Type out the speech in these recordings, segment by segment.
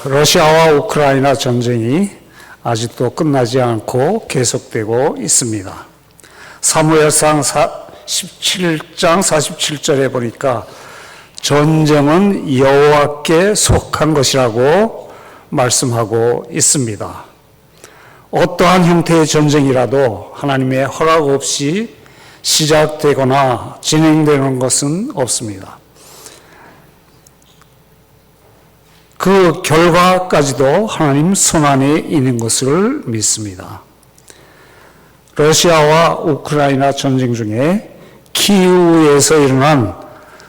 러시아와 우크라이나 전쟁이 아직도 끝나지 않고 계속되고 있습니다. 사무엘상 17장 47절에 보니까 전쟁은 여호와께 속한 것이라고 말씀하고 있습니다. 어떠한 형태의 전쟁이라도 하나님의 허락 없이 시작되거나 진행되는 것은 없습니다. 그 결과까지도 하나님 손안에 있는 것을 믿습니다. 러시아와 우크라이나 전쟁 중에 키이우에서 일어난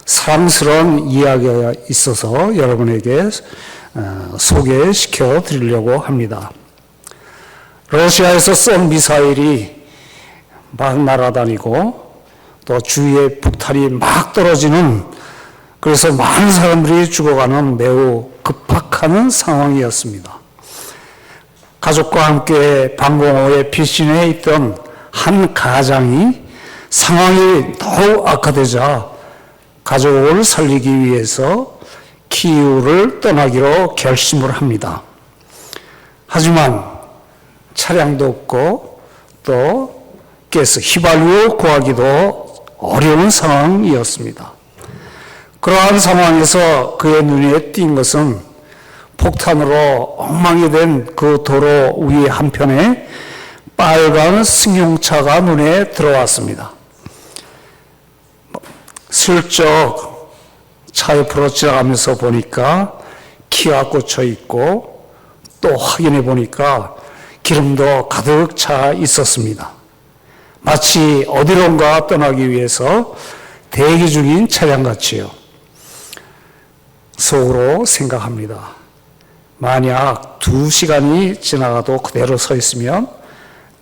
사랑스러운 이야기가 있어서 여러분에게 소개시켜 드리려고 합니다. 러시아에서 쏜 미사일이 막 날아다니고 또 주위에 폭탄이 막 떨어지는, 그래서 많은 사람들이 죽어가는 매우 급박한 상황이었습니다. 가족과 함께 방공호에 피신해 있던 한 가장이 상황이 더욱 악화되자 가족을 살리기 위해서 키이우를 떠나기로 결심을 합니다. 하지만 차량도 없고 또 가스, 휘발유 구하기도 어려운 상황이었습니다. 그러한 상황에서 그의 눈에 띈 것은 폭탄으로 엉망이 된 그 도로 위 한편에 빨간 승용차가 눈에 들어왔습니다. 슬쩍 차 옆으로 지나가면서 보니까 키가 꽂혀 있고 또 확인해 보니까 기름도 가득 차 있었습니다. 마치 어디론가 떠나기 위해서 대기 중인 차량같이요. 속으로 생각합니다. 만약 2시간이 지나가도 그대로 서 있으면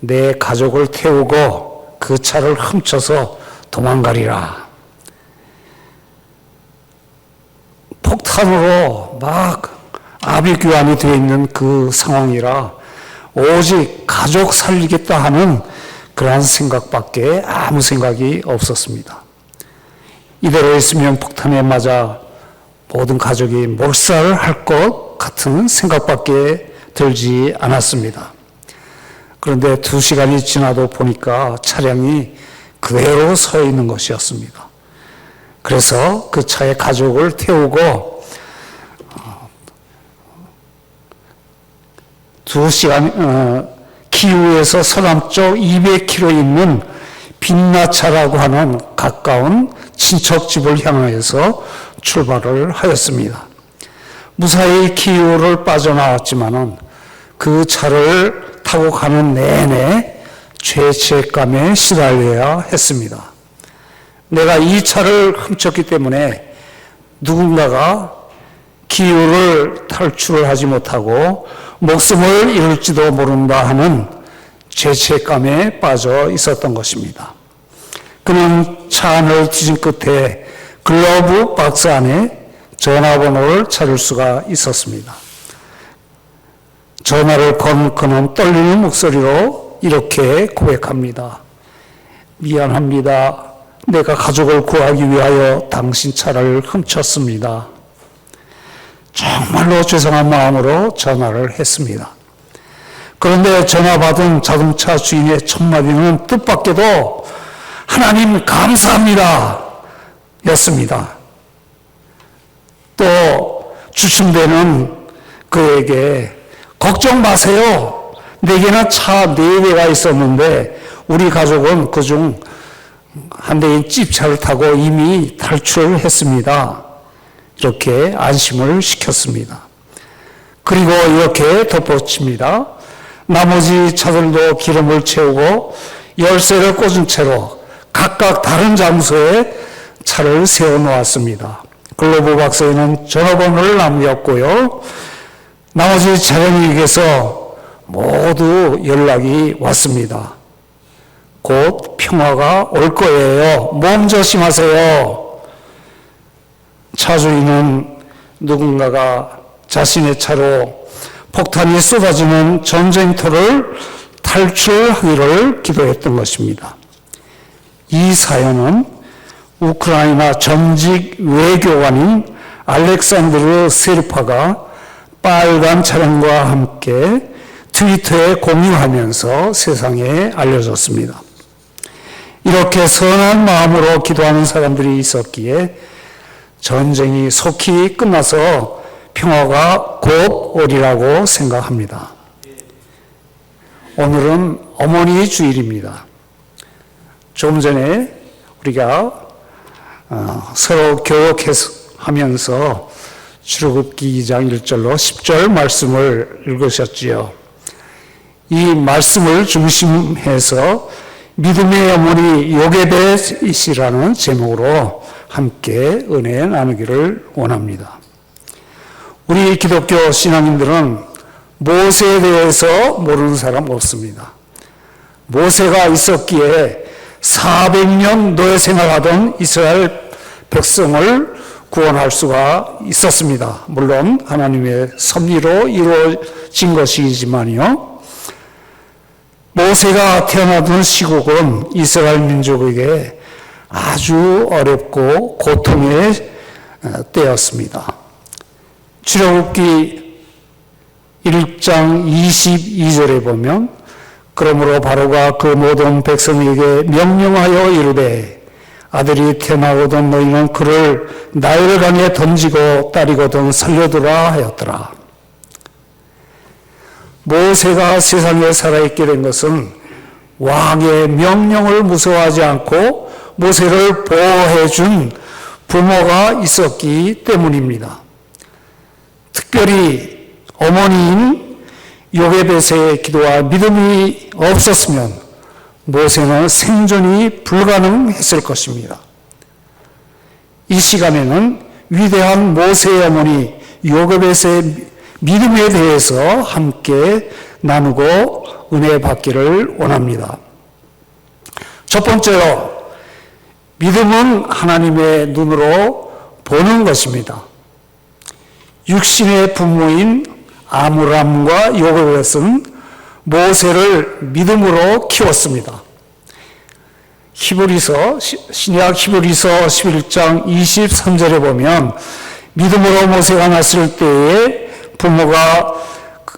내 가족을 태우고 그 차를 훔쳐서 도망가리라. 폭탄으로 막 아비규환이 되어 있는 그 상황이라 오직 가족 살리겠다 하는 그러한 생각밖에 아무 생각이 없었습니다. 이대로 있으면 폭탄에 맞아 모든 가족이 몰살할 것 같은 생각밖에 들지 않았습니다. 그런데 2시간이 지나도 보니까 차량이 그대로 서 있는 것이었습니다. 그래서 그 차에 가족을 태우고 2시간 키이우에서 서남쪽 200km 있는 빈나차라고 하는 가까운 친척집을 향해서 출발을 하였습니다. 무사히 키이우를 빠져나왔지만은 그 차를 타고 가는 내내 죄책감에 시달려야 했습니다. 내가 이 차를 훔쳤기 때문에 누군가가 키이우를 탈출을 하지 못하고 목숨을 잃을지도 모른다 하는 죄책감에 빠져 있었던 것입니다. 그는 차 안을 뒤진 끝에 글러브 박스 안에 전화번호를 찾을 수가 있었습니다. 전화를 건 그는 떨리는 목소리로 이렇게 고백합니다. 미안합니다. 내가 가족을 구하기 위하여 당신 차를 훔쳤습니다. 정말로 죄송한 마음으로 전화를 했습니다. 그런데 전화 받은 자동차 주인의 첫 마디는 뜻밖에도 하나님 감사합니다 였습니다. 또 주춤대는 그에게 걱정 마세요. 내게는 차 4대가 있었는데 우리 가족은 그중 한 대인 찝차를 타고 이미 탈출을 했습니다. 이렇게 안심을 시켰습니다. 그리고 이렇게 덧붙입니다. 나머지 차들도 기름을 채우고 열쇠를 꽂은 채로 각각 다른 장소에 차를 세워놓았습니다. 글로브 박스에는 전화번호를 남겼고요. 나머지 차량에게서 모두 연락이 왔습니다. 곧 평화가 올 거예요. 몸 조심하세요. 차주인은 누군가가 자신의 차로 폭탄이 쏟아지는 전쟁터를 탈출하기를 기도했던 것입니다. 이 사연은 우크라이나 전직 외교관인 알렉산드르 세르파가 빨간 차량과 함께 트위터에 공유하면서 세상에 알려졌습니다. 이렇게 선한 마음으로 기도하는 사람들이 있었기에 전쟁이 속히 끝나서 평화가 곧 오리라고 생각합니다. 오늘은 어머니 주일입니다. 좀 전에 우리가 서로 교육하면서 출애굽기 2장 1절로 10절 말씀을 읽으셨지요. 이 말씀을 중심해서 믿음의 어머니 요게벳이라는 제목으로 함께 은혜 나누기를 원합니다. 우리 기독교 신앙인들은 모세에 대해서 모르는 사람 없습니다. 모세가 있었기에 400년 노예 생활하던 이스라엘 백성을 구원할 수가 있었습니다. 물론 하나님의 섭리로 이루어진 것이지만요. 모세가 태어나던 시국은 이스라엘 민족에게 아주 어렵고 고통의 때였습니다. 출애굽기 1장 22절에 보면 그러므로 바로가 그 모든 백성에게 명령하여 이르되 아들이 태어나거든 너희는 그를 나일강에 던지고 딸이거든 살려두라 하였더라. 모세가 세상에 살아있게 된 것은 왕의 명령을 무서워하지 않고 모세를 보호해 준 부모가 있었기 때문입니다. 특별히 어머니인 요게벳의 기도와 믿음이 없었으면 모세는 생존이 불가능했을 것입니다. 이 시간에는 위대한 모세의 어머니 요게벳의 믿음에 대해서 함께 나누고 은혜 받기를 원합니다. 첫 번째로 믿음은 하나님의 눈으로 보는 것입니다. 육신의 부모인 아므람과 요게벳은 모세를 믿음으로 키웠습니다. 신약 히브리서 11장 23절에 보면 믿음으로 모세가 났을 때에 부모가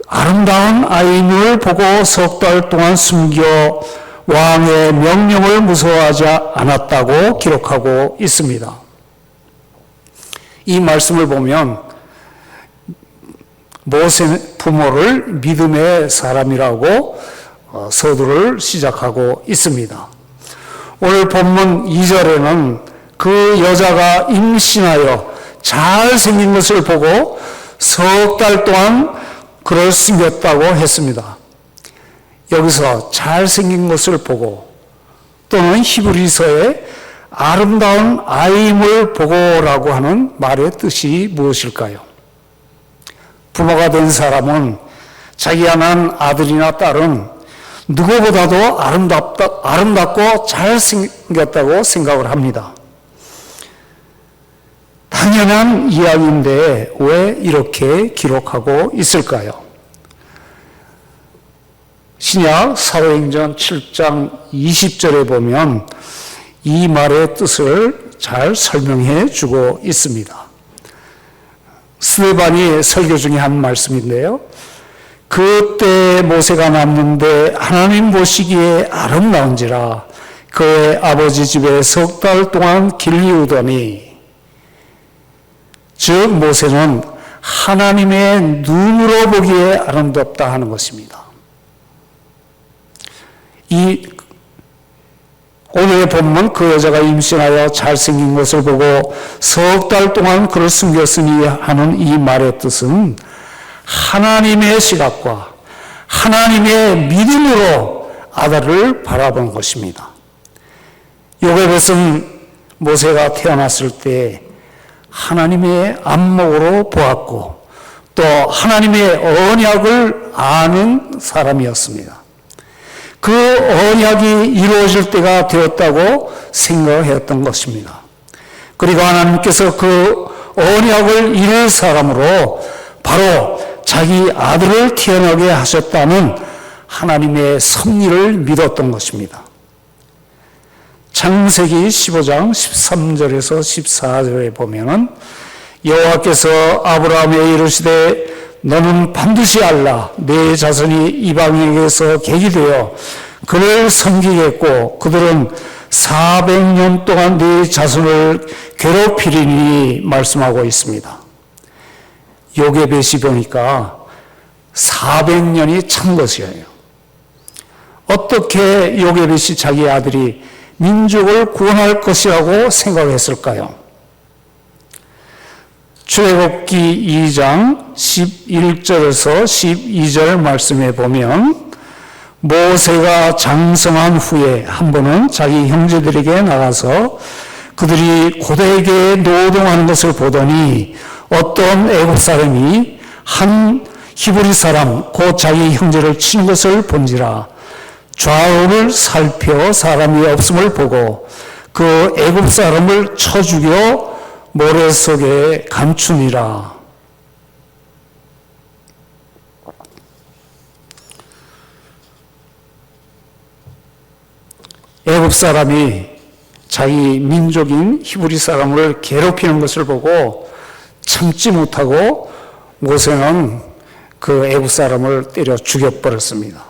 아름다운 아이를 보고 석 달 동안 숨겨 왕의 명령을 무서워하지 않았다고 기록하고 있습니다. 이 말씀을 보면 모세 부모를 믿음의 사람이라고 서두를 시작하고 있습니다. 오늘 본문 2절에는 그 여자가 임신하여 잘생긴 것을 보고 석 달 동안 그를 숨겼다고 했습니다. 여기서 잘생긴 것을 보고 또는 히브리서에 아름다운 아임을 보고라고 하는 말의 뜻이 무엇일까요? 부모가 된 사람은 자기가 낳은 아들이나 딸은 누구보다도 아름답고 잘생겼다고 생각을 합니다. 당연한 이야기인데 왜 이렇게 기록하고 있을까요? 신약 사도행전 7장 20절에 보면 이 말의 뜻을 잘 설명해 주고 있습니다. 스데반이 설교 중에 한 말씀인데요. 그때 모세가 낳았는데 하나님 보시기에 아름다운지라 그의 아버지 집에 석 달 동안 길리우더니, 즉 모세는 하나님의 눈으로 보기에 아름답다 하는 것입니다. 이 오늘의 본문 그 여자가 임신하여 잘생긴 것을 보고 석 달 동안 그를 숨겼으니 하는 이 말의 뜻은 하나님의 시각과 하나님의 믿음으로 아들을 바라본 것입니다. 요게벳은 모세가 태어났을 때 하나님의 안목으로 보았고 또 하나님의 언약을 아는 사람이었습니다. 그 언약이 이루어질 때가 되었다고 생각했던 것입니다. 그리고 하나님께서 그 언약을 이룰 사람으로 바로 자기 아들을 태어나게 하셨다는 하나님의 섭리를 믿었던 것입니다. 창세기 15장 13절에서 14절에 보면은 여호와께서 아브라함에 이르시되 너는 반드시 알라. 내 자손이 이방인에게서 객이 되어 그를 섬기겠고 그들은 400년 동안 네 자손을 괴롭히리니 말씀하고 있습니다. 요게벳이 보니까 400년이 찬 것이에요. 어떻게 요게벳이 자기 아들이 민족을 구원할 것이라고 생각했을까요? 출애굽기 2장 11절에서 12절 말씀에 보면 모세가 장성한 후에 한 번은 자기 형제들에게 나가서 그들이 고되게 노동하는 것을 보더니 어떤 애굽 사람이 한 히브리 사람 곧 자기 형제를 치는 것을 본지라. 좌우를 살펴 사람이 없음을 보고 그 애굽 사람을 쳐 죽여 모래 속에 감추니라. 애굽 사람이 자기 민족인 히브리 사람을 괴롭히는 것을 보고 참지 못하고 모세는 그 애굽 사람을 때려 죽여버렸습니다.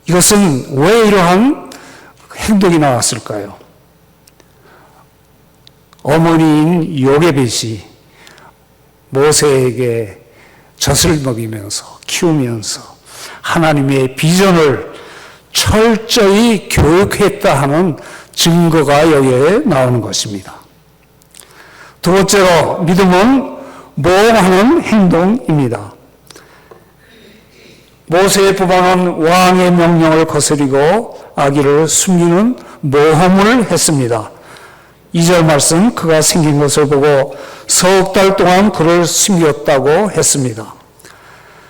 이것은 왜 이러한 행동이 나왔을까요? 어머니인 요게벳이 모세에게 젖을 먹이면서 키우면서 하나님의 비전을 철저히 교육했다 하는 증거가 여기에 나오는 것입니다. 두 번째로 믿음은 모험하는 행동입니다. 모세의 부모는 왕의 명령을 거스리고 아기를 숨기는 모험을 했습니다. 2절 말씀, 그가 생긴 것을 보고 석 달 동안 그를 숨겼다고 했습니다.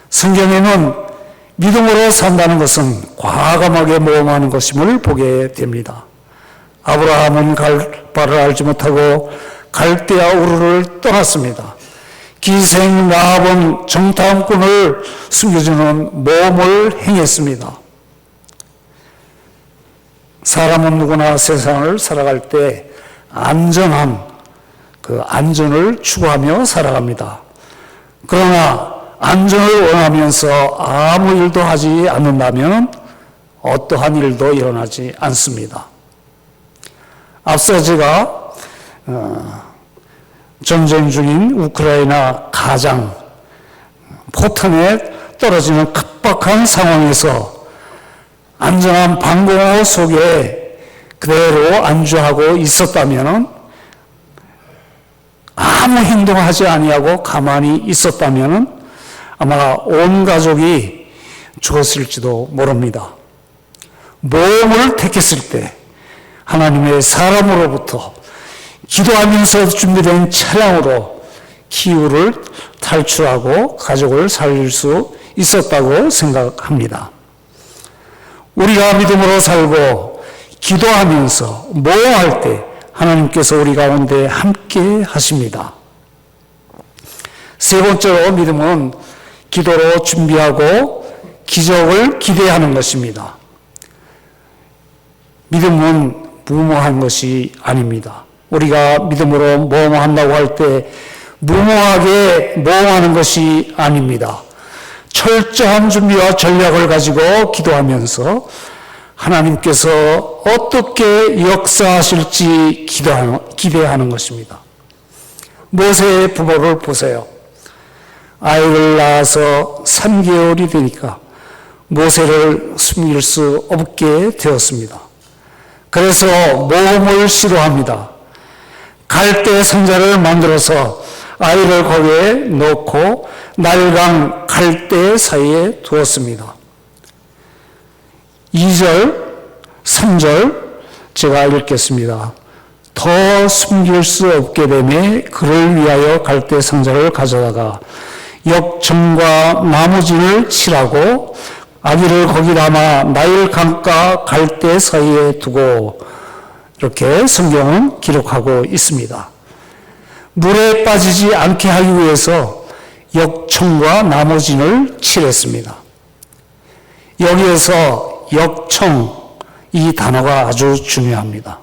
성경에는 믿음으로 산다는 것은 과감하게 모험하는 것임을 보게 됩니다. 아브라함은 갈 바를 알지 못하고 갈대아 우르를 떠났습니다. 기생 라합은 정탐꾼을 숨겨주는 모험을 행했습니다. 사람은 누구나 세상을 살아갈 때 안전한 그 안전을 추구하며 살아갑니다. 그러나 안전을 원하면서 아무 일도 하지 않는다면 어떠한 일도 일어나지 않습니다. 앞서 제가 전쟁 중인 우크라이나 가장 포탄에 떨어지는 급박한 상황에서 안전한 방공호 속에 그대로 안주하고 있었다면, 아무 행동하지 아니하고 가만히 있었다면 아마 온 가족이 죽었을지도 모릅니다. 모험을 택했을 때 하나님의 사람으로부터 기도하면서 준비된 차량으로 기후를 탈출하고 가족을 살릴 수 있었다고 생각합니다. 우리가 믿음으로 살고 기도하면서 모험할 때 하나님께서 우리 가운데 함께 하십니다. 세 번째로 믿음은 기도로 준비하고 기적을 기대하는 것입니다. 믿음은 무모한 것이 아닙니다. 우리가 믿음으로 모험한다고 할 때 무모하게 모험하는 것이 아닙니다. 철저한 준비와 전략을 가지고 기도하면서 하나님께서 어떻게 역사하실지 기대하는 것입니다. 모세의 부모를 보세요. 아이를 낳아서 3개월이 되니까 모세를 숨길 수 없게 되었습니다. 그래서 모험을 시도합니다. 갈대 상자를 만들어서 아이를 거기에 넣고 날강 갈대 사이에 두었습니다. 2절, 3절 제가 읽겠습니다. 더 숨길 수 없게 되매 그를 위하여 갈대 상자를 가져다가 역청과 나무진을 칠하고 아기를 거기 담아 나일 강가 갈대 사이에 두고, 이렇게 성경은 기록하고 있습니다. 물에 빠지지 않게 하기 위해서 역청과 나무진을 칠했습니다. 여기에서 역청, 이 단어가 아주 중요합니다.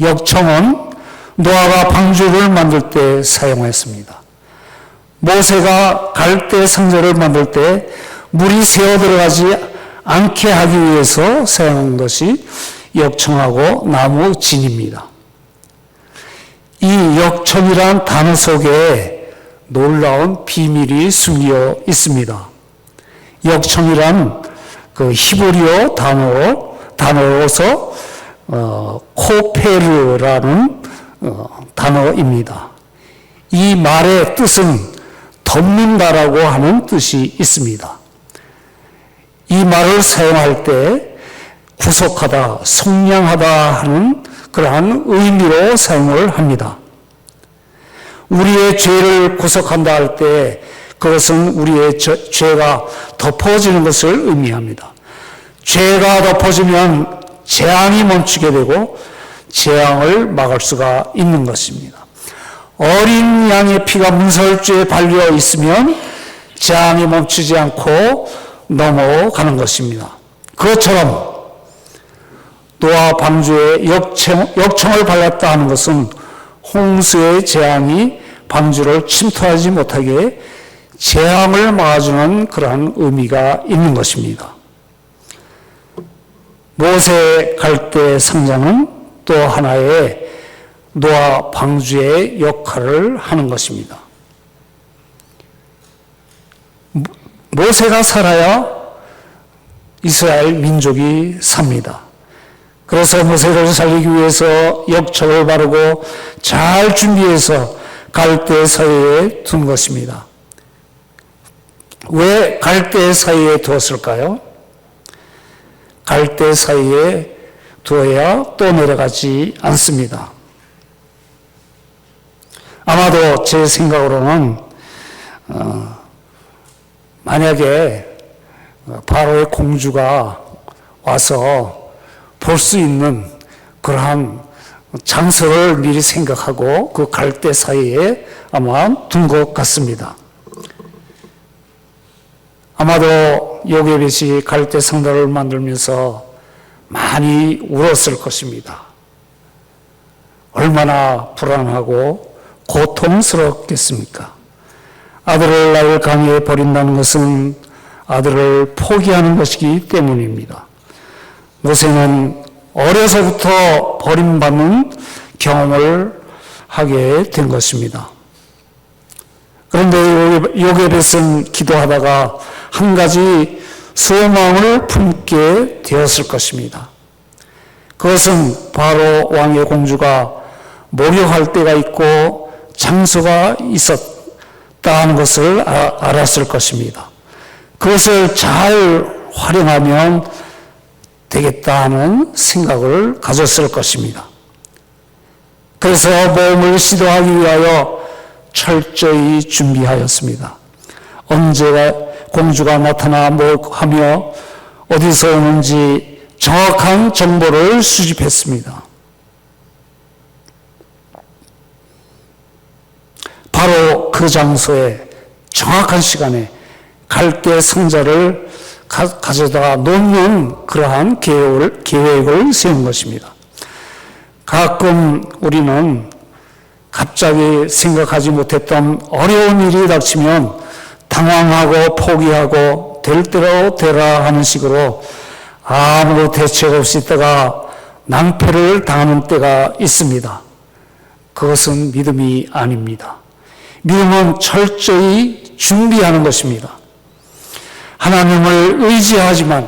역청은 노아가 방주를 만들 때 사용했습니다. 모세가 갈대 상자를 만들 때 물이 새어 들어가지 않게 하기 위해서 사용한 것이 역청하고 나무 진입니다. 이 역청이란 단어 속에 놀라운 비밀이 숨겨 있습니다. 역청이란 그 히브리어 단어로서 코페르라는 단어입니다. 이 말의 뜻은 덮는다라고 하는 뜻이 있습니다. 이 말을 사용할 때 구속하다, 속량하다 하는 그러한 의미로 사용을 합니다. 우리의 죄를 구속한다 할 때 그것은 우리의 죄가 덮어지는 것을 의미합니다. 죄가 덮어지면 재앙이 멈추게 되고 재앙을 막을 수가 있는 것입니다. 어린 양의 피가 문설주에 발려 있으면 재앙이 멈추지 않고 넘어가는 것입니다. 그것처럼 노아 방주에 역청을 발랐다 하는 것은 홍수의 재앙이 방주를 침투하지 못하게 재앙을 막아주는 그러한 의미가 있는 것입니다. 모세 갈대 상자는 또 하나의 노아 방주의 역할을 하는 것입니다. 모세가 살아야 이스라엘 민족이 삽니다. 그래서 모세를 살리기 위해서 역청을 바르고 잘 준비해서 갈대 사이에 둔 것입니다. 왜 갈대 사이에 두었을까요? 갈대 사이에 두어야 또 내려가지 않습니다. 아마도 제 생각으로는 만약에 바로의 공주가 와서 볼 수 있는 그러한 장소를 미리 생각하고 그 갈대 사이에 아마 둔 것 같습니다. 아마도 요게벳이 갈대 상자를 만들면서 많이 울었을 것입니다. 얼마나 불안하고 고통스럽겠습니까? 아들을 나일 강에 버린다는 것은 아들을 포기하는 것이기 때문입니다. 모세는 어려서부터 버림받는 경험을 하게 된 것입니다. 그런데 요게벳은 기도하다가 한 가지 소망을 품게 되었을 것입니다. 그것은 바로 왕의 공주가 목욕할 때가 있고 장소가 있었다는 것을 알았을 것입니다. 그것을 잘 활용하면 되겠다는 생각을 가졌을 것입니다. 그래서 모험을 시도하기 위하여 철저히 준비하였습니다. 언제가 공주가 나타나 하며 어디서 오는지 정확한 정보를 수집했습니다. 바로 그 장소에 정확한 시간에 갈대 상자를 가져다 놓는 그러한 계획을 세운 것입니다. 가끔 우리는 갑자기 생각하지 못했던 어려운 일이 닥치면 당황하고 포기하고 될 대로 되라 하는 식으로 아무 대책 없이 있다가 낭패를 당하는 때가 있습니다. 그것은 믿음이 아닙니다. 믿음은 철저히 준비하는 것입니다. 하나님을 의지하지만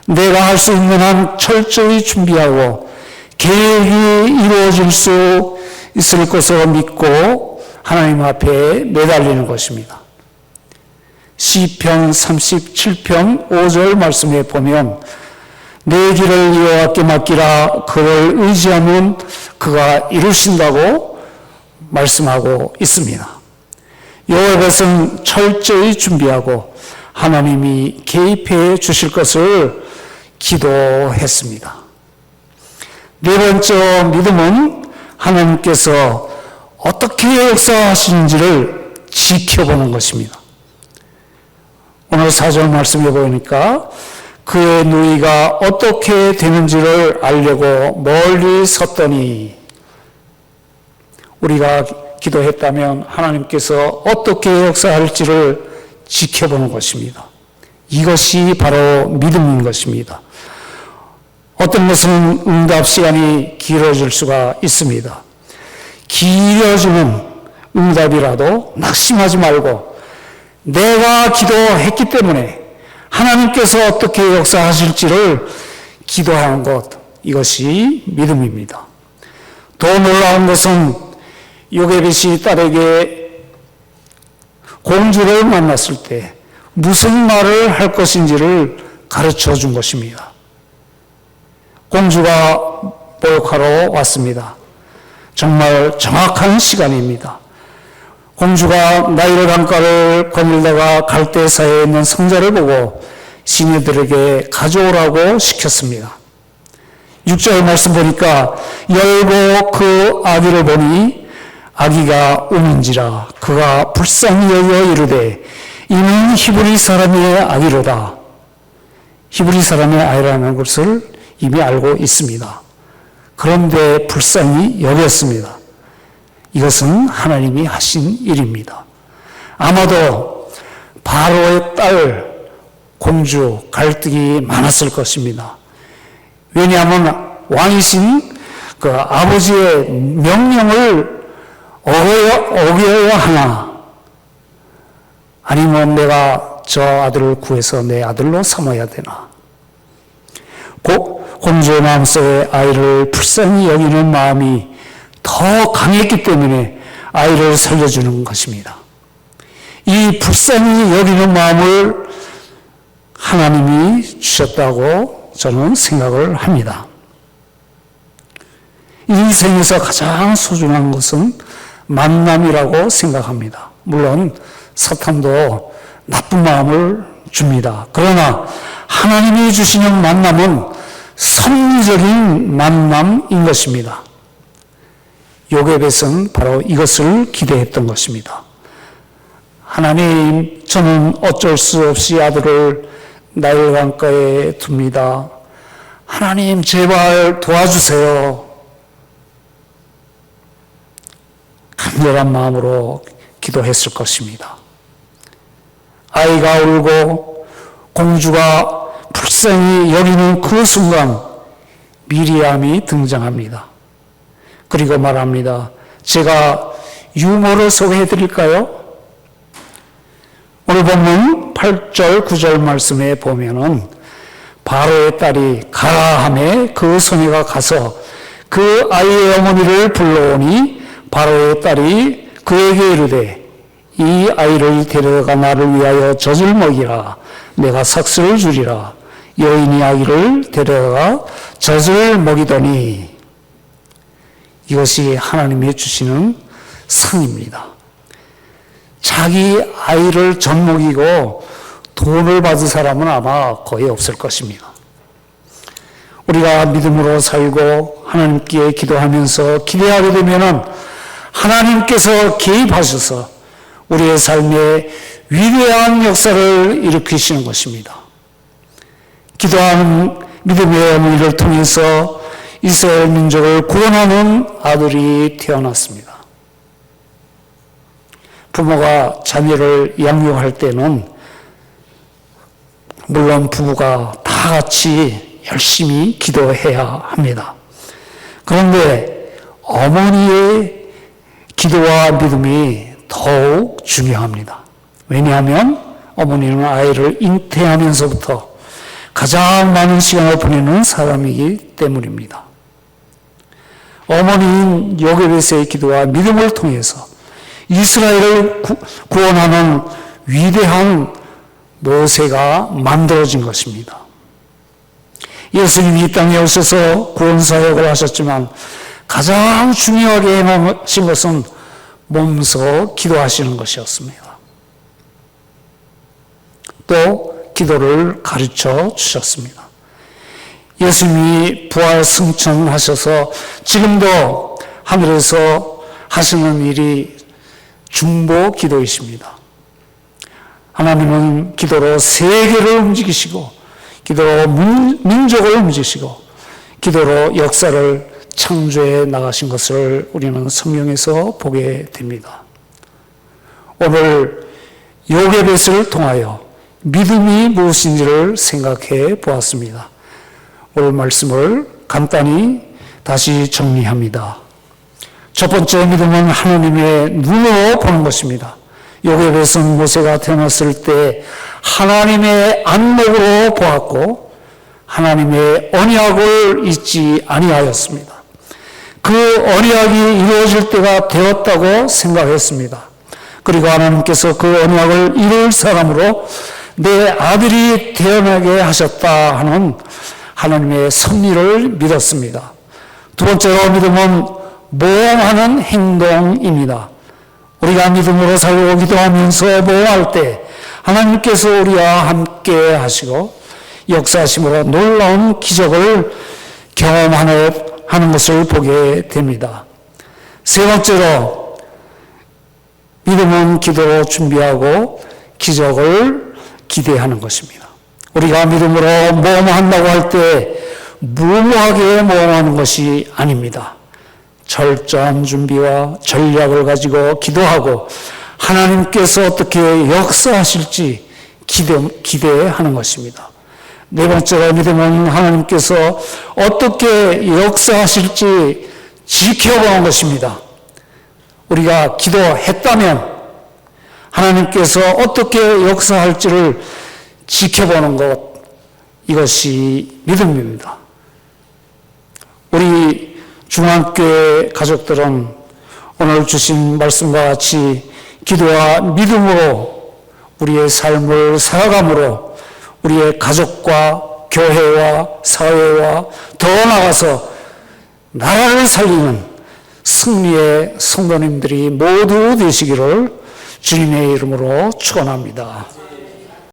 내가 할 수 있는 한 철저히 준비하고 계획이 이루어질 수 있을 것으로 믿고 하나님 앞에 매달리는 것입니다. 시편 37편 5절 말씀에 보면 내 길을 여호와께 맡기라 그를 의지하면 그가 이루신다고 말씀하고 있습니다. 여호와께서는 철저히 준비하고 하나님이 개입해 주실 것을 기도했습니다. 네 번째 믿음은 하나님께서 어떻게 역사하시는지를 지켜보는 것입니다. 오늘 4절 말씀에 보니까 그의 누이가 어떻게 되는지를 알려고 멀리 섰더니 우리가 기도했다면 하나님께서 어떻게 역사할지를 지켜보는 것입니다. 이것이 바로 믿음인 것입니다. 어떤 것은 응답 시간이 길어질 수가 있습니다. 길어지는 응답이라도 낙심하지 말고 내가 기도했기 때문에 하나님께서 어떻게 역사하실지를 기도하는 것, 이것이 믿음입니다. 더 놀라운 것은 요게벳이 딸에게 공주를 만났을 때 무슨 말을 할 것인지를 가르쳐 준 것입니다. 공주가 목욕하러 왔습니다. 정말 정확한 시간입니다. 공주가 나일 강가를 거닐다가 갈대사에 있는 성자를 보고 시녀들에게 가져오라고 시켰습니다. 6절 말씀 보니까 열고 그 아기를 보니 아기가 우는지라 그가 불쌍히 여겨 이르되 이는 히브리 사람의 아기로다. 히브리 사람의 아이라는 것을 이미 알고 있습니다. 그런데 불쌍히 여겼습니다. 이것은 하나님이 하신 일입니다. 아마도 바로의 딸 공주 갈등이 많았을 것입니다. 왜냐하면 왕이신 그 아버지의 명령을 어겨야 하나, 아니면 내가 저 아들을 구해서 내 아들로 삼아야 되나. 공주의 마음속에 아이를 불쌍히 여기는 마음이 더 강했기 때문에 아이를 살려주는 것입니다. 이 불쌍히 여기는 마음을 하나님이 주셨다고 저는 생각을 합니다. 인생에서 가장 소중한 것은 만남이라고 생각합니다. 물론 사탄도 나쁜 마음을 줍니다. 그러나 하나님이 주시는 만남은 섭리적인 만남인 것입니다. 요게벳은 바로 이것을 기대했던 것입니다. 하나님, 저는 어쩔 수 없이 아들을 나일 강가에 둡니다. 하나님, 제발 도와주세요. 간절한 마음으로 기도했을 것입니다. 아이가 울고 공주가 불쌍히 여기는 그 순간 미리암이 등장합니다. 그리고 말합니다. 제가 유머를 소개해 드릴까요? 오늘 본문 8절 9절 말씀에 보면은 바로의 딸이 가라 하매 그 소녀가 가서 그 아이의 어머니를 불러오니 바로의 딸이 그에게 이르되 이 아이를 데려가 나를 위하여 젖을 먹이라. 내가 삭슬을 주리라. 여인이 아이를 데려가 젖을 먹이더니 이것이 하나님이 주시는 상입니다. 자기 아이를 젖 먹이고 돈을 받은 사람은 아마 거의 없을 것입니다. 우리가 믿음으로 살고 하나님께 기도하면서 기대하게 되면은 하나님께서 개입하셔서 우리의 삶에 위대한 역사를 일으키시는 것입니다. 기도하는 믿음의 어머니를 통해서 이스라엘 민족을 구원하는 아들이 태어났습니다. 부모가 자녀를 양육할 때는 물론 부부가 다 같이 열심히 기도해야 합니다. 그런데 어머니의 기도와 믿음이 더욱 중요합니다. 왜냐하면 어머니는 아이를 잉태하면서부터 가장 많은 시간을 보내는 사람이기 때문입니다. 어머니인 요게벳의 기도와 믿음을 통해서 이스라엘을 구원하는 위대한 모세가 만들어진 것입니다. 예수님이 이 땅에 오셔서 구원사역을 하셨지만 가장 중요하게 해놓으신 것은 몸소 기도하시는 것이었습니다. 또 기도를 가르쳐 주셨습니다. 예수님이 부활 승천하셔서 지금도 하늘에서 하시는 일이 중보 기도이십니다. 하나님은 기도로 세계를 움직이시고 기도로 민족을 움직이시고 기도로 역사를 창조해 나가신 것을 우리는 성경에서 보게 됩니다. 오늘 요게벳을 통하여 믿음이 무엇인지를 생각해 보았습니다. 오늘 말씀을 간단히 다시 정리합니다. 첫 번째 믿음은 하나님의 눈으로 보는 것입니다. 요게벳은 모세가 태어났을 때 하나님의 안목으로 보았고 하나님의 언약을 잊지 아니하였습니다. 그 언약이 이루어질 때가 되었다고 생각했습니다. 그리고 하나님께서 그 언약을 이룰 사람으로 내 아들이 태어나게 하셨다 하는 하나님의 섭리를 믿었습니다. 두 번째로 믿음은 모험하는 행동입니다. 우리가 믿음으로 살고 기도하면서 모험할 때 하나님께서 우리와 함께 하시고 역사하심으로 놀라운 기적을 경험하는 것을 보게 됩니다. 세 번째로 믿음은 기도로 준비하고 기적을 기대하는 것입니다. 우리가 믿음으로 모험한다고 할 때 무모하게 모험하는 것이 아닙니다. 철저한 준비와 전략을 가지고 기도하고 하나님께서 어떻게 역사하실지 기대하는 것입니다. 네 번째로 믿음은 하나님께서 어떻게 역사하실지 지켜보는 것입니다. 우리가 기도했다면 하나님께서 어떻게 역사할지를 지켜보는 것, 이것이 믿음입니다. 우리 중앙교회 가족들은 오늘 주신 말씀과 같이 기도와 믿음으로 우리의 삶을 살아감으로 우리의 가족과 교회와 사회와 더 나아가서 나라를 살리는 승리의 성도님들이 모두 되시기를 주님의 이름으로 축원합니다.